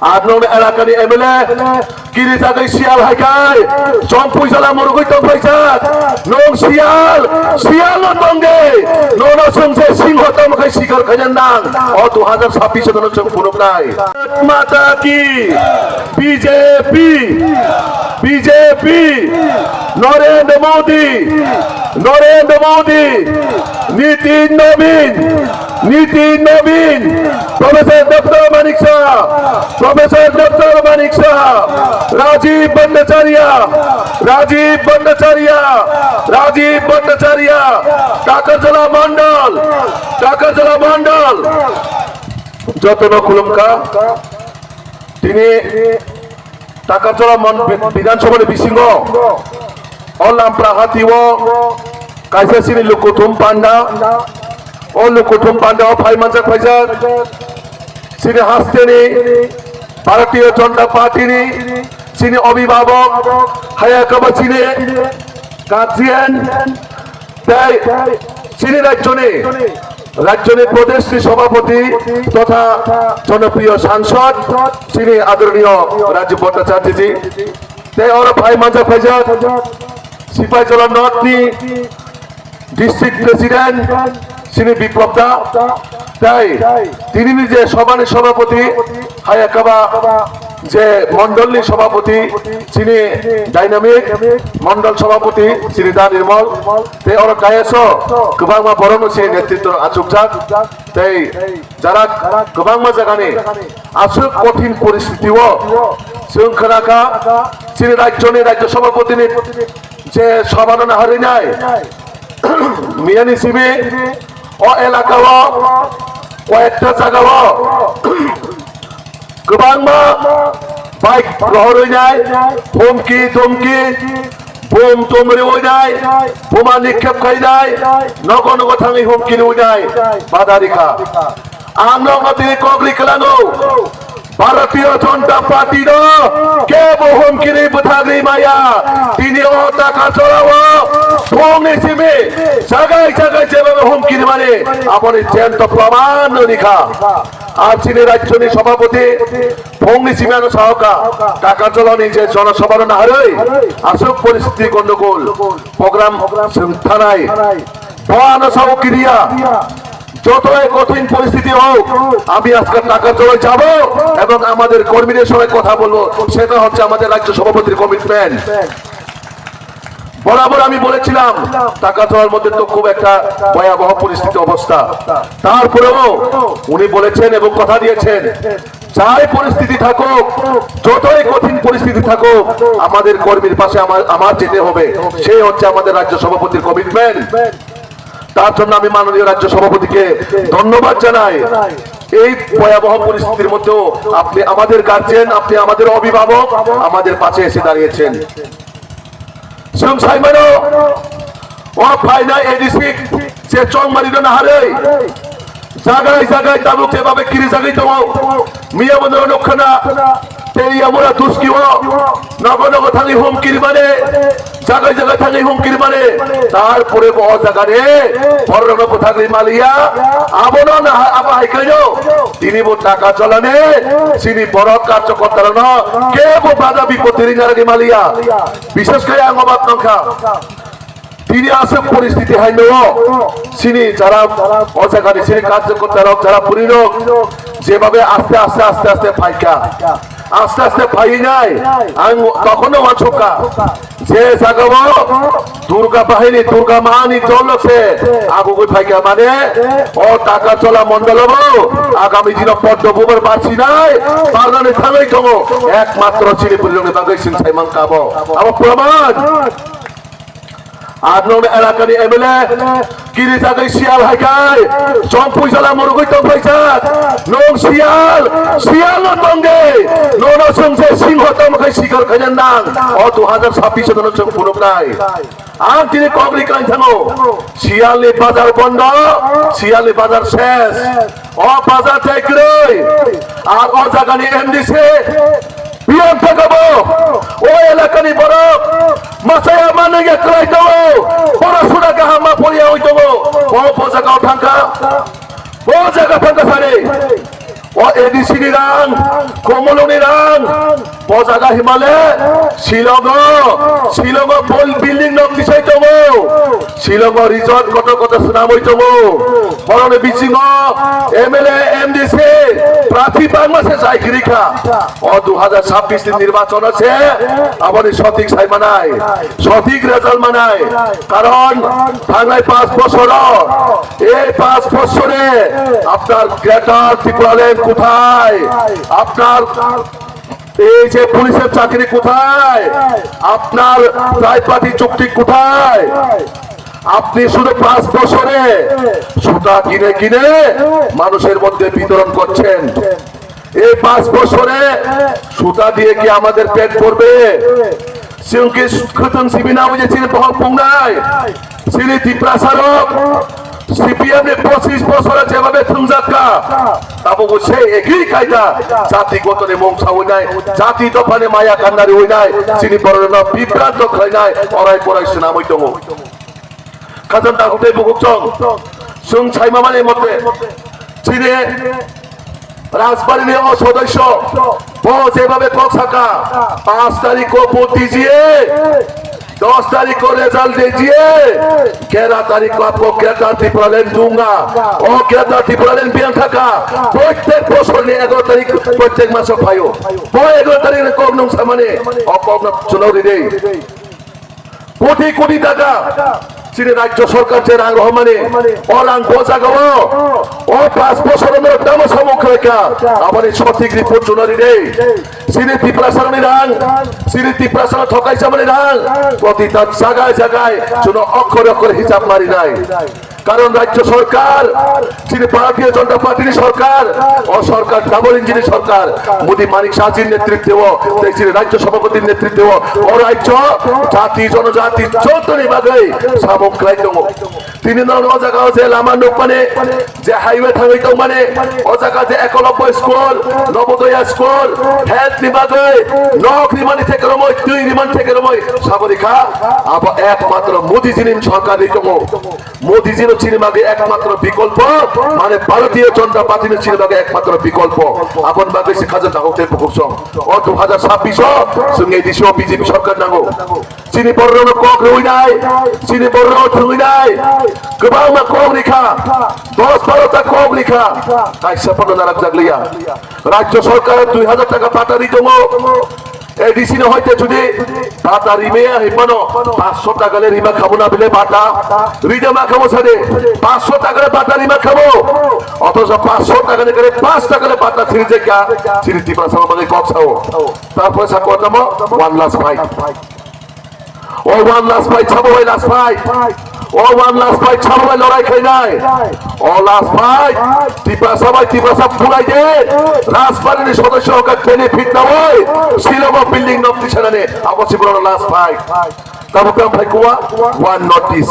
8 নং এলাকানি এমএলএ কিরি জাগাই শিয়াল হাইকাই জম্পুই জেলা মুরগুই তো পয়সাত নং শিয়াল তঙ্গে নন সংসে সিংহ তমখাই শিকার খাজান নাং ও 2026 জন চং পুরুক নাই মাতা কি বিজেপি নরেন্দ্র মোদি নীতিন নবীন প্রফেসর ডক্টর মানিক শাহ রাজীব ভট্টাচার্য কাকারজলা মন্ডল যত নকুলমকা তিনি টাকারজলা বিধানসভার বিসিঙ্গ অলাম প্রাহাতিও কাইসা সিনি লুকুথুম পান্ডা ও লুকুথুম পান্ডা ও ফাই মানজাক ফাইজাক সিনি হাসতেনি ভারতীয় জনতা পার্টিনি সিনি অভিভাবক হায়াকাবা সিনি গার্জিয়ান তাই সিনি রাজ্যনি প্রদেশ সভাপতি তথা জনপ্রিয় সাংসদ সিনি আদরণীয় রাজীব ভট্টাচার্যজি তাই ওরা ভাই মানজাক ফাইজাক সিপাহীজলা নর্থনি ডিস্ট্রিক্ট প্রেসিডেন্ট সিনি বিপ্লব দা তাই তিনি নিজে সভাপতি হায়াকাবা যে মন্ডলী সভাপতি তিনি ডাইনামিক মন্ডল সভাপতি শ্রী দা নির্মল তাই ওরা গায়েছ গোबांमा বরং সে নেতৃত্ব আচুকজাক তাই যারা গোबांमा জায়গানে আসুক কঠিন পরিস্থিতিও শৃঙ্খলাকা শ্রী রাজ্য সভাপতি যে সভানা হারি নাই মিয়ানি সিবি ও এলাকাও কয়েকটা জায়গাও গোबांमा বাইক প্রহর হয়ে যায় হুমকি বোম তোমরে হয়ে যায় বোমা নিক্ষেপ খাই যায় নগন থাঙি হুমকি হয়ে যায় বাধা রেখা আমরা তিনি কগলি খেলানো ভারতীয় জনতা পার্টি কে হুমকি বুথাগরি মায়া তিনি ও টাকা চড়াবো ভূমি সিমে জায়গায় যেভাবে হুমকি মানে আপনি জ্যান্ত প্রমাণ রেখা আর চীনের রাজ্যনি সভাপতি ভঙ্গি সিমানো সাহকা টাকা চলানি যে জনসভার না হারে আসুক পরিস্থিতি গন্ডগোল প্রোগ্রাম থানায় ভয়ান সহক্রিয়া যতই কঠিন পরিস্থিতি হোক আমি আজকে টাকা চলে যাব এবং আমাদের কর্মীদের সঙ্গে কথা বলবো সেটা হচ্ছে আমাদের রাজ্য সভাপতির কমিটমেন্ট বরাবর আমি বলেছিলাম টাকা চলার মধ্যে তো খুব একটা ভয়াবহ পরিস্থিতি অবস্থা তারপরেও উনি বলেছেন এবং কথা দিয়েছেন যাই পরিস্থিতি থাকুক যতই কঠিন পরিস্থিতি থাকুক আমাদের কর্মীর পাশে আমার যেতে হবে সেই হচ্ছে আমাদের রাজ্য সভাপতির কমিটমেন্ট তার জন্য আমি মাননীয় রাজ্য সভাপতিকে ধন্যবাদ জানাই এই ভয়াবহ পরিস্থিতির মধ্যেও আপনি আমাদের গার্জিয়ান আপনি আমাদের অভিভাবক আমাদের পাশে এসে দাঁড়িয়েছেন সংসাইমানো ও ফাইনা এডিসি যে চংমারি না হারে জায়গায় তালুক যেভাবে কিরি জায়গায় তো মিয়া বন্ধু লক্ষণা তেরিয়া মোরা দুষ্কিও নগনগ থাকি হুমকির মানে জায়গায় থাকি হুমকির মানে তারপরে বহু জায়গায় বড় থাকলে মালিয়া আবনো না আবা হাইকাইনো তিনি টাকা চলানে তিনি বড় কার্যকর্তার না কে বাধা বিপত্তি রিঙারি মালিয়া বিশেষ করে আঙ্গবাদ নখা তিনি আসুক পরিস্থিতি হাইনো চিনি যারা অজাগানি চিনি কার্যকর্তারা যারা পরিণক যেভাবে আস্তে ফাইকা আস্তে ফাই যায় তখনও অছোকা যে জাগাব দুর্গা বাহিনী দুর্গা মাহানি চলছে আগুগুই ফাইকা মানে ও টাকা চলা মন্ডল আগামী দিন পদ্মভূমের বাঁচি নাই বাগানে থামেই কমো একমাত্র চিনি পরিণকে বাগাই সিনসাই মান কাবো আমার প্রমাণ 8 নং এলাকানি এমএলএ কিরি জাগাই শিয়াল হাইকাই জম্পুই জেলা মুরগুই তো পয়সাত নং শিয়াল তঙ্গে নন সংসে সিংহ তমখাই শিকার খাজান নাং ও 2026 জন চং পুরুক নাই আর তিনি কগলি কাই থানো শিয়ালি বাজার বন্ধ শিয়ালি বাজার শেষ ও বাজার থেকে আর ও জাগানি এমডিসি বিয়ান থাকবো ও এলাকানি বড় মাছায়া মানে একলাই দেবো পড়াশোনা গাহামা পড়িয়া হইতব ও জায়গা ফাঁকা সারে ও 에디시리랑 고물론이랑 보자가 히말레 실렁어 볼 빌딩 넘기셔 있다고 실렁어 리조트 কত সুনাম হইতাম বরনে বিচিং এমএলএ এমডিসি প্রার্থী বাংলাদেশে চাইকিরিখা 2026 নির্বাচন আছে আমাদের সঠিক সাই মানায় সঠিক রেজাল্ট মানায় কারণ বাংলায় 5 বছর এই 5 বছরে আপনার গ্রেটার ত্রিপুরাল্যান্ড কোথায় আপনার এই যে পুলিশের চাকরি কোথায় আপনার রায়পাটি চুক্তি কোথায় আপনি শুধু 5 বছরে সুতা কিনে কিনে মানুষের মধ্যে বিতরণ করছেন এই 5 বছরে সুতা দিয়ে কি আমাদের পেট ভরবে সিংকি খুতন সিবিনা বুঝেছিল বহু পুংনাই সিলি ত্রিপ্রাসারক সিপিএম এর 25 বছরে যেভাবে থুমজাকা তাবো সে একই কায়দা জাতিগতনে মংসা হই নাই জাতি দফানে মায়া কান্নারি হই নাই চিনি পরন বিভ্রান্ত হয় নাই অরাই পরাই সুনাম হইতম খাজান দাগুতে বুকুচং সুং ছাইমামানের মতে চিনে রাজবাড়ির সদস্য যেভাবে কক্সাকা 5 तारीख को वोट दीजिए 10 तारीख को रिजल्ट दीजिए 11 तारीख को आपको ग्रेटर ত্রিপুরাল্যান্ড दूंगा और ग्रेटर ত্রিপুরাল্যান্ড बियान থাকা প্রত্যেক বছর 11 তারিখ প্রত্যেক মাসে পাইও 11 তারিখে কোন সামনে অপগ্ন চুনৌরি দেই কোটি কোটি টাকা চিনি রাজ্য সরকার যে রাং রহমানে অরাং বোঝাগাও ও 5 বছরের দাম সম্মুখ রেখা আমাদের সঠিক রিপোর্ট চুনারি দেই চিনি ত্রিপ্রাসারণী রাং চিনি ত্রিপ্রাসারণ ঠকাই সামনে রাং প্রতিটা জায়গায় জায়গায় চুন অক্ষরে অক্ষরে হিসাব মারি নাই কারণ রাজ্য সরকার চিনি ভারতীয় জনতা পার্টির সরকার ও সরকার ডাবল ইঞ্জিনের সরকার মোদী মানিক শাহজির নেতৃত্বে চিনি রাজ্য সভাপতির নেতৃত্বে ও রাজ্য জাতি জনজাতি চৌধুরী বাগে সামক রাইতম তিনি নন ও জায়গা যে লামা নোক মানে যে হাইওয়ে থামিত মানে ও জায়গা যে 91 স্কুল নবোদয়া স্কুল হেলথ বিভাগে নক রিমানি থেকে রময় 2 রিমান থেকে রময় সাবরিখা আব একমাত্র মোদী জিনিম সরকার দিতম মোদী জিনো চিনিমাগে একমাত্র বিকল্প মানে ভারতীয় জনতা পার্টির চিনিমাগে একমাত্র বিকল্প আপন বাগে শিক্ষাজন দাগতে বুকসং ও 2026 সঙ্গে দেশীয় বিজেপি সরকার নাগো চিনি বড়ন কক রই নাই চিনি বড়ন থুই নাই গোবাংমা কক লেখা 10-12টা কক লেখা তাই সাপন নারাক জাগলিয়া রাজ্য সরকার 2000 টাকা পাটারি দমো এডিসি ন হইতে যদি বাটা রিমে হিমানো 500 টাকা রিমা খাবো না বলে বাটা রিজমা খাবো সারে 500 টাকা বাটা রিমা খাবো অথচ 500 টাকা করে 5 টাকা বাটা ছিড়ে যে কা ছিড়ে টিপা সামনে কক খাও তারপর সা করতাম 1 লাখ ফাইট ও 1 লাখ ফাইট ছাবো ওই লাখ ফাইট ও 1 লাখ ফাইট ছাবো লড়াই খাই নাই ও লাখ ফাইট টিপা সব পুরাই দে রাজবাড়ির সদস্য হোক বেনিফিট না হয় শিলং বিল্ডিং নবদিশানে অবশ্যই বড় লাখ ফাইট তারপর কাম ভাই কুয়া ওয়ান নোটিস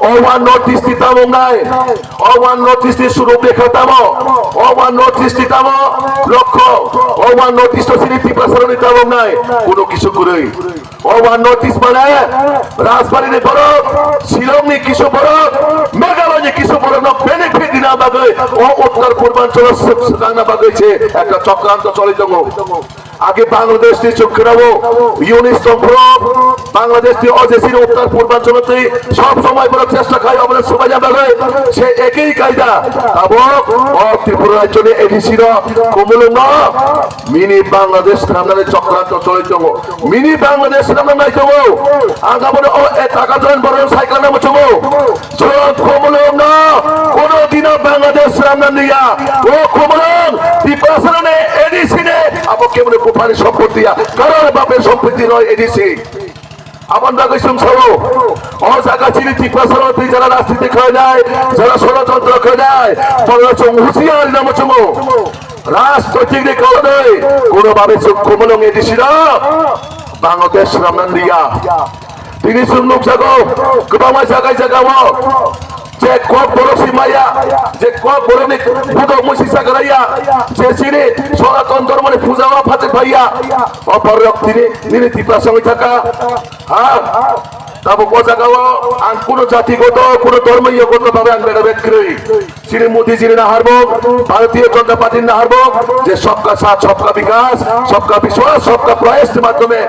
ও ওয়ান নোটিস দিতাম নাই ও ওয়ান নোটিস দি শুরু দেখাতাম ও ওয়ান নোটিস দিতাম লক্ষ্য ও ওয়ান নোটিস তো সিনি ত্রিপ্রাসারণ দিতাম নাই কোনো কিছু করেই ও ওয়ান নোটিস মানে রাজবাড়ির বড় শিলং নি কিছু বড় মেঘালয় কিছু বড় না বেনিফিট দিনা বাগে ও উত্তর পূর্বাঞ্চল সুগানা বাগেছে একটা চক্রান্ত চলিত আগে বাংলাদেশ দিয়ে চোখ রাখবো ইউনিস সম্পর্ক বাংলাদেশ দিয়ে অজেসির উত্তর পূর্বাঞ্চলতে সব সময় বড় চেষ্টা খাই আমাদের সবাই যাবে সে একই কায়দা এবং ত্রিপুরা রাজ্যে এডিসির কমলঙ্গ মিনি বাংলাদেশ নামে চক্রান্ত চলিত মিনি বাংলাদেশ নামে নাই যাবো আগামী ও টাকা ধরেন বড় সাইকেল নামে চবো কমলঙ্গ কোনদিনও বাংলাদেশ নাম নিয়া ও কমলং ত্রিপুরাসনে এডিসি নে আবো কেমন কোপারি সম্পত্তি কারণ বাপের সম্পত্তি নয় এডিসি আমার বাগে সংসারও ও জায়গা চিনি ত্রিপুরাসনে যারা রাজনীতি খেয়ে যায় যারা ষড়যন্ত্র খেয়ে যায় বড় হুঁশিয়ার নাম চমো রাজনৈতিক কারণে কোনোভাবে কমলং এডিসিরা বাংলাদেশ নাম দিয়া তিনি সুন্দর জাগো গোবামা জায়গায় জাগাও যে কক বড় সীমাইয়া যে কক বড় বুধ মুসিসা করাইয়া যে সিনে সনাতন ধর্মে পূজা ফাতে ভাইয়া অপরক তিনি ত্রিপুরা সঙ্গে থাকা তারপর জায়গাও আন কোন জাতিগত কোন ধর্মীয়গত ভাবে আমি ভেদাভেদ করি শ্রী মোদীজির না হারবো ভারতীয় জনতা পার্টির না হারবো যে সবকা সাথ সবকা বিকাশ সবকা বিশ্বাস সবকা প্রয়াসের মাধ্যমে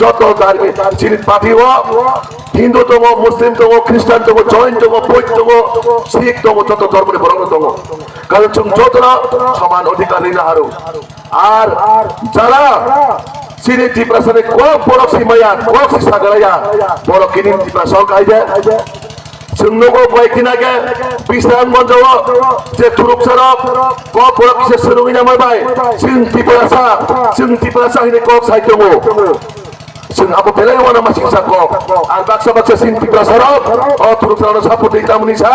যত ধার্মিক শ্রী পার্টি হিন্দুতম মুসলিমতম খ্রিস্টানতম জৈনতম বৌদ্ধতম শিখতম যত ধর্মের বরণতম কারণ যতরা সমান অধিকারী না হারো আর যারা Sini di perasaan kok borok si mayan, kok si sagaraya, borok ini di perasaan kaya. Sungguh kok kinaga, pisang monjowo, je turuk sarap, kok borok si serunginya mabai, sing di perasa ini kok saya tunggu. Sing apa pelai wana masih sakok, albak sabak sing di perasa sarap, oh turuk sarap sapu di tamu nisa.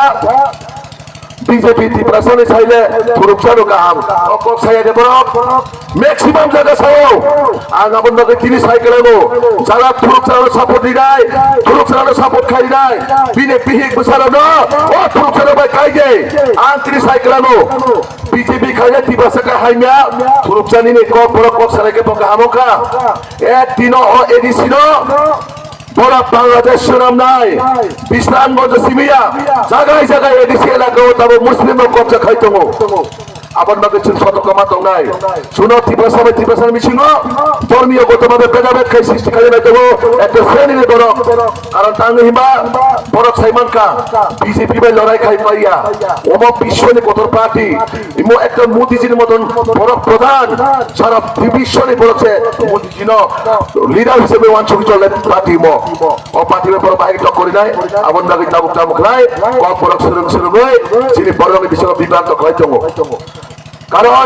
BJP di perasaan saya turuk sarap kaham, kok saya de borok. Maximum জায়গা ছাড়াও আর আপনাদের তিনি cycle এলো যারা তুরুক চালানো support দিই তুরুক চালানো support খাই নাই বিজেপি হিক বসানো ও তুরুক চালানো ভাই খাই যায় আর তিনি সাইকেল আনো বিজেপি খাইলে দিবাসাকে হাইমিয়া তুরুক চানি নে কক বড় কক সারাকে বকা আমকা এক দিন ও এডিসিন বড় বাংলাদেশ সুনাম নাই বিশ্রামগঞ্জ সিমিয়া জায়গায় জায়গায় এডিসি এলাকা তবে মুসলিম কবজা খাইতো আপনাদের সতর্কমা তো নাই শুনো ত্রিপুরা মিছিল ধর্মীয়গতভাবে ভেদাভেদ খাই সৃষ্টিকারী না দেবো একটা শ্রেণীর বরক কারণ তাঙ্গে হিমা বরক সাইমানকা বিজেপি বাই লড়াই খাই পাইয়া ওম বিশ্বনি কঠোর পার্টি ইমো একটা মোদিজির মতন বরক প্রধান সারা বিশ্বনি বলছে মোদিজি লিডার হিসেবে ওয়ানছবি চলে পার্টি মো ও পার্টি বড় বাইরে টক করি নাই আপনাদের তাবুক নাই কক বরক শুরু হয়ে যিনি বড় বিষয় বিভ্রান্ত হয়তো কারণ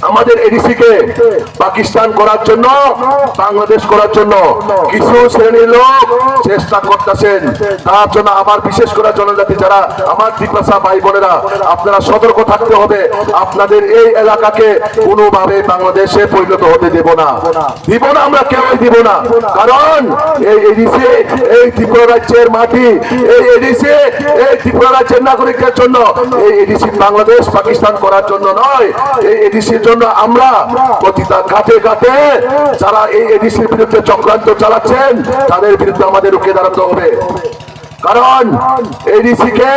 আমাদের এডিসি কে পাকিস্তান করার জন্য বাংলাদেশ করার জন্য কিছু শ্রেণীর লোক চেষ্টা করতেছেন তার জন্য আমার বিশেষ করে জনজাতি যারা আমার ত্রিপুরা ভাই বোনেরা আপনারা সতর্ক থাকতে হবে আপনাদের এই এলাকাকে কোনোভাবে বাংলাদেশে পরিণত হতে দেব না আমরা কেউই দিব না কারণ এই এডিসি এই ত্রিপুরা রাজ্যের মাটি এই এডিসি এই ত্রিপুরা রাজ্যের নাগরিকদের জন্য এই এডিসি বাংলাদেশ পাকিস্তান করার জন্য নয় এই এডিসির জন্য আমরা প্রতিটা ঘাটে ঘাটে যারা এই এডিসির বিরুদ্ধে চক্রান্ত চালাচ্ছেন তাদের বিরুদ্ধে আমাদের রুখে দাঁড়াতে হবে কারণ এডিসি কে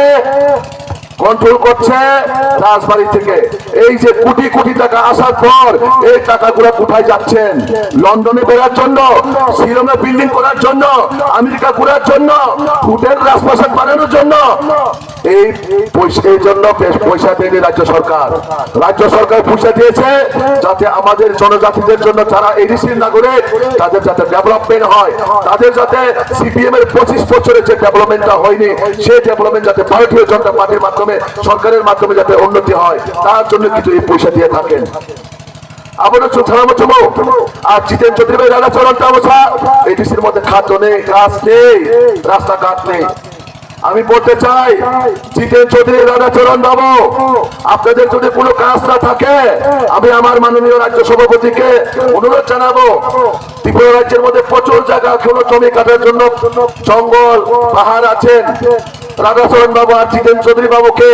কন্ট্রোল করছে রাজবাড়ি থেকে এই যে কোটি কোটি টাকা আসার পর এই টাকাগুলো কোথায় যাচ্ছেন লন্ডনে বেরার জন্য শিলংয়ে বিল্ডিং করার জন্য আমেরিকা ঘোরার জন্য হোটেল রাজপ্রাসাদ বানানোর জন্য এই জন্য পয়সা দেয়নি রাজ্য সরকার পয়সা দিয়েছে যাতে আমাদের জনজাতিদের জন্য যারা এডিসির নাগরিক তাদের যাতে ডেভেলপমেন্ট হয় তাদের যাতে সিপিএম এর 25 বছরের যে ডেভেলপমেন্টটা হয়নি সেই ডেভেলপমেন্ট যাতে ভারতীয় জনতা পার্টির মাধ্যমে সরকারের মাধ্যমে যাতে উন্নতি হয় তার জন্য কিন্তু এই পয়সা দিয়ে থাকেন আপনার আর জিতেন চৌধুরী ভাই রাজা চরণ তামসা এডিসির মধ্যে খাদ্য নেই গাছ নেই রাস্তাঘাট নেই আমি বলতে চাই জিতেন চৌধুরী রাধাচরণ বাবু আপনাদের যদি কোনো কাজ না থাকে আমি আমার মাননীয় রাজ্য সভাপতিকে অনুরোধ জানাবো ত্রিপুরা রাজ্যের মধ্যে প্রচুর জায়গা কোনো জমি কাটার জন্য জঙ্গল পাহাড় আছেন রাধাচরণ বাবু আর জিতেন চৌধুরী বাবুকে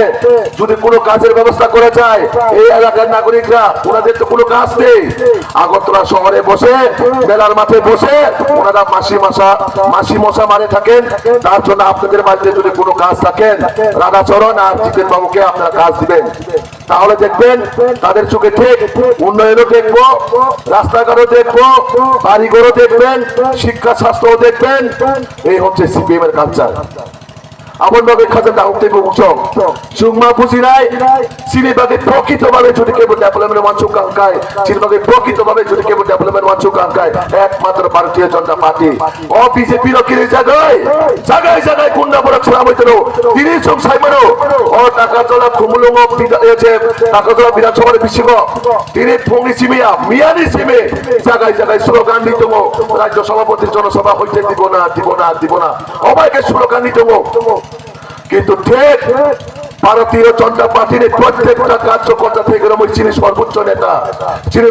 যদি কোনো কাজের ব্যবস্থা করা যায় এই এলাকার নাগরিকরা ওনাদের তো কোনো কাজ নেই আগরতলা শহরে বসে মেলার মাঠে বসে ওনারা মাসি মশা মারে থাকেন তার জন্য আপনাদের মাঝে যদি কোনো কাজ থাকেন রাধাচরণ আর জিতেন বাবুকে আপনারা কাজ দিবেন তাহলে দেখবেন তাদের চোখে ঠিক উন্নয়নও দেখবো রাস্তাঘাটও দেখবো বাড়িঘরও দেখবেন শিক্ষা স্বাস্থ্যও দেখবেন এই হচ্ছে সিপিএম এর কালচার আপনাদের খাজা দাউতে বুঝছং সুগমা বুঝিরাই সিনেবাগে প্রকৃতভাবে যদি কেবল ডেভেলপমেন্ট ওয়ান কাঙ্কায় সিনেবাগে প্রকৃতভাবে যদি কেবল ডেভেলপমেন্ট ওয়ান কাঙ্কায় একমাত্র ভারতীয় জনতা পার্টি ও বিজেপি রকিরে জায়গায় গুন্ডা বড় ছড়া হইতো তিনি সব সাইমানো ও টাকা তোলা কুমুলঙ্গ এসে টাকা তোলা বিধানসভার বিশিব তিনি ফঙ্গি সিমিয়া মিয়ানি সিমে জায়গায় স্লোগান দিত রাজ্য সভাপতির জনসভা হইতে দিব না সবাইকে স্লোগান দিত কিন্তু ঠিক ভারতীয় জনতা পার্টির প্রত্যেকটা কার্যকর্তা থেকে চিনি সর্বোচ্চ নেতা, চিনি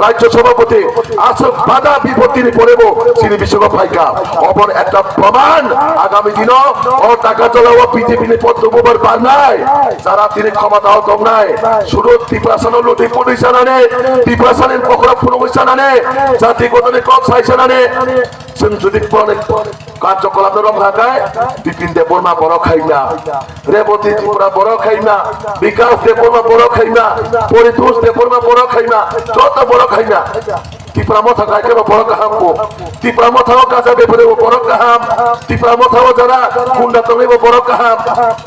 রাজ্য সভাপতি আসুক বাধা বিপত্তির পড়েব চিনি বিশ্বকাপ ভাইকা অপর একটা প্রমাণ আগামী দিনও ও টাকা চলাবো বিজেপি পদ্মবার বার নাই যারা তিনি ক্ষমতাও কম নাই শুধু ত্রিপুরাসানো লুটি পুলিশান আনে ত্রিপুরাসানের পকড়া পুনমিশান আনে জাতি গঠনে কক সাইশান আনে যদি কার্যকলাপ রঙায় বিপিন দেব বর্মা বড় খাই না রেবতী ত্রিপুরা বড় খাই না বিকাশ দেব বর্মা বড় খাই না পরিতোষ দেব বর্মা বড় খাই না যত বড় খাই না ত্রিপুরা মথা গাইকে বড় কাহাম ত্রিপুরা মথাও কাজা বেপরে বড় কাহাম ত্রিপুরা মথাও যারা গুন্ডা তলে বড় কাহাম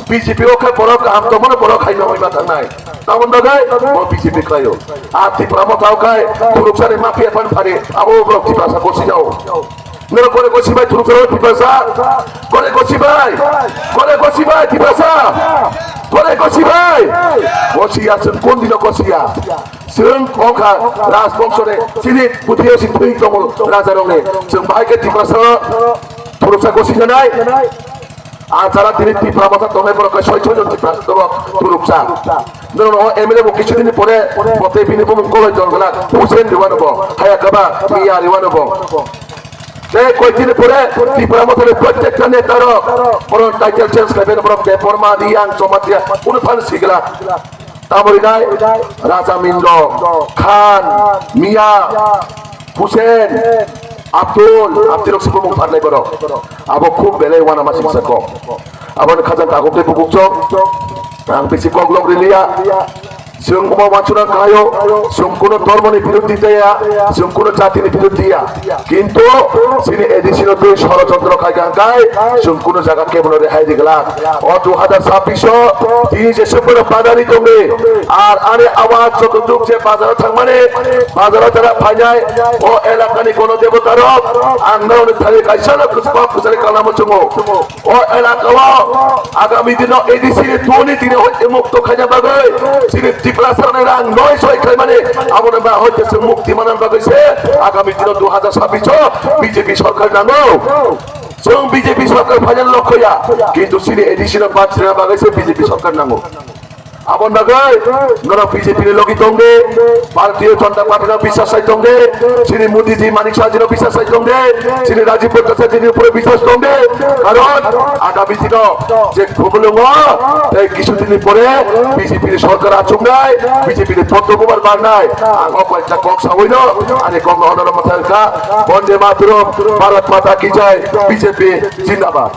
বিজেপি ওকে বড় কাহাম তো মনে বড় খাই না ওই মাথা নাই তেমন দাদাই ও বিজেপি খাইও আর ত্রিপুরা মথাও খায় পুরুষারে মাফিয়া পান ফারে আবো ত্রিপুরা বসে যাও মেরে করে গছি ভাই তুরু করে ত্রিপুরা করে গছি ভাই ত্রিপুরা করে গছি ভাই গছি আছেন কোন দিন গছিয়া जों अंखा राजबंशरे सिनि पुथियो सिथुइ दङ राजा रंने जों बाहायके टिपासा पुरुषा गसिनाय आचारा दिनै टिपा माथा दंनाय बरका सयजन टिपा दङ पुरुषा नों एमएलए बो किछुदिन परे पते बिनि बुम कलय दंगला हुसेन दिवानबो हायाकाबा मिया दिवानबो যে কয়েকদিন পরে ত্রিপুরা মধ্যে প্রত্যেকটা নেতার বড় টাইটেল চেঞ্জ করবেন বড় বেপরমা দিয়াং জমাতিয়া কোন ফান শিগলা তামরিনায় রাজা মিন্দ খান মিয়া হুসেন আব্দুল সুবুং ফারলাই বড় আবো খুব বেলে ওয়ানা মাসিং সাকো আবন খাজান তাগতে বুকুকচং আং বেশি কগলং রিলিয়া जों अमा मानसिफोरा गायो जों कोनो धर्मनि बिरुद्धि जाया जों कोनो जातिनि बिरुद्धि जाया किन्तु जोंनि एडिशनाल दुइ षড়যন্ত্র खायगांगाय जों कोनो जायगा केबल रेहाय दिगला अ 2026 তিনি যেসব বাজারি দঙ্গে আর আরে আওয়াজ যতটুক যে বাজারে থাকমানে বাজারে যারা ফাইনায় ও এলাকানি কোন দেবতার আংনাও থাকি কাইসানা কুসপা কুসারে কালাম চমো ও এলাকাও আগামী দিন এডিসির দুনি দিনে হইতে মুক্ত খাজা বাগাই সিনি ত্রিপুরাসানের রাং 900 খাই মানে আমরা বা হইতেছে মুক্তি মানান বাগাইছে আগামী দিন 2026 বিজেপি সরকার নামো जों बीजेपी सरकार फाइनल लक्ष्या किंतु सिनि एडिशनाल बाथ्रा बागाइसे बीजेपी सरकार नांगौ आबन बागै नरा बीजेपी नि लगि दंगे भारतीय जनता पार्टी नि বিশ্বাস दंगे सिनि मोदी जी मानिक शाहजी नि বিশ্বাস दंगे सिनि राजीव प्रताप जी नि উপরে বিশ্বাস दंगे কারণ আগামী দিন যে প্রবলেম এই কিছুদিন পরে বিজেপি র সরকার আচুক নাই বিজেপি র পদ্মকুমার বার নাই আগো কয়েকটা কক সাবইনো আরে কক অনর মাথালকা বন্দে মাতরম ভারত মাতা কি জয় বিজেপি জিন্দাবাদ।